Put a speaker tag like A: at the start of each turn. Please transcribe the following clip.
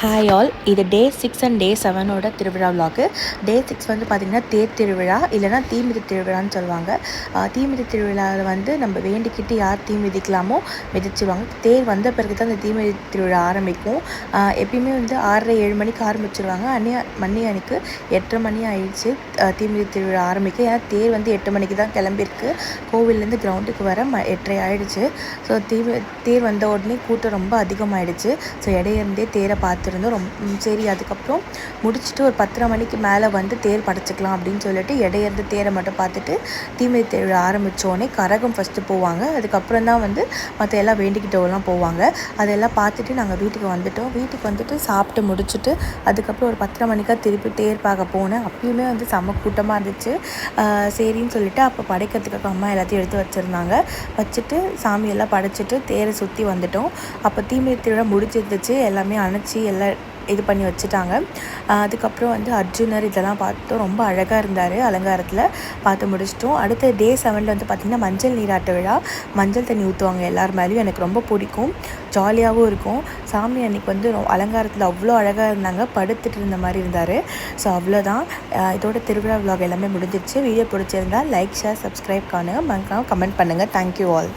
A: Hi all, இது டே 6 and டே 7ஓட திருவிழா vlog. டே 6 வந்து பார்த்திங்கன்னா தேர் திருவிழா, இல்லைனா தீமிதி திருவிழான்னு சொல்லுவாங்க. தீமிதி திருவிழாவில் வந்து நம்ம வேண்டிக்கிட்டு யார் தீ மிதிக்கலாமோ மிதிச்சிருவாங்க. தேர் வந்த பிறகு தான் அந்த தீமிதி திருவிழா ஆரம்பிக்கும். எப்பயுமே வந்து 6:30-7 மணிக்கு ஆரம்பிச்சிருவாங்க. அன்னைக்கு 8:30 மணி ஆயிடுச்சு தீமிதி திருவிழா ஆரம்பிக்க. ஏன்னா தேர் வந்து 8 மணிக்கு தான் கிளம்பியிருக்கு. கோவிலேருந்து கிரவுண்டுக்கு வர 8:30 ஆகிடுச்சு. ஸோ தேர் வந்த உடனே கூட்டம் ரொம்ப அதிகமாகிடுச்சு. ஸோ இடையிருந்தே தேரை பார்த்துருந்தோம். சரி, அதுக்கப்புறம் முடிச்சுட்டு ஒரு 10:30 மணிக்கு மேலே வந்து தேர் படைச்சிக்கலாம் அப்படின்னு சொல்லிட்டு இடையிருந்து தேரை மட்டும் பார்த்துட்டு தீமிதி திருவிழா ஆரம்பித்தோடனே கரகம் ஃபஸ்ட்டு போவாங்க. அதுக்கப்புறம் தான் வந்து மற்ற எல்லாம் வேண்டிக்கிட்டவெல்லாம் போவாங்க. அதெல்லாம் பார்த்துட்டு நாங்கள் வீட்டுக்கு வந்துட்டு சாப்பிட்டு முடிச்சுட்டு அதுக்கப்புறம் ஒரு 10:30 மணிக்காக திருப்பி தேர் பார்க்க போனேன். அப்பயுமே வந்து செம்ம கூட்டமாக இருந்துச்சு. சரின்னு சொல்லிட்டு அப்போ படைக்கிறதுக்காக அம்மா எல்லாத்தையும் எடுத்து வச்சுருந்தாங்க. வச்சுட்டு சாமியெல்லாம் படைச்சிட்டு தேரை சுற்றி வந்துட்டோம். அப்போ தீமிதி திருவிழா முடிச்சிருந்துச்சு. எல்லாமே அணைச்சி எல்லாம் இது பண்ணி வச்சுட்டாங்க. அதுக்கப்புறம் வந்து அர்ஜுனர் இதெல்லாம் பார்த்தோம். ரொம்ப அழகாக இருந்தார். அலங்காரத்தில் பார்த்து முடிச்சிட்டோம். அடுத்த டே 7 வந்து பார்த்திங்கன்னா மஞ்சள் நீராட்டு விழா. மஞ்சள் தண்ணி ஊற்றுவாங்க எல்லார் மேலேயும். எனக்கு ரொம்ப பிடிக்கும், ஜாலியாகவும் இருக்கும். சாமி அன்றைக்கி வந்து அலங்காரத்தில் அவ்வளோ அழகாக இருந்தாங்க. படுத்துட்டு இருந்த மாதிரி இருந்தார். ஸோ அவ்வளோதான், இதோட திருவிழா விலாக் எல்லாமே முடிஞ்சிருச்சு. வீடியோ பிடிச்சிருந்தால் லைக், ஷேர், சப்ஸ்கிரைப் பண்ணுங்கள். மறக்காம கமெண்ட் பண்ணுங்கள். Thank you all.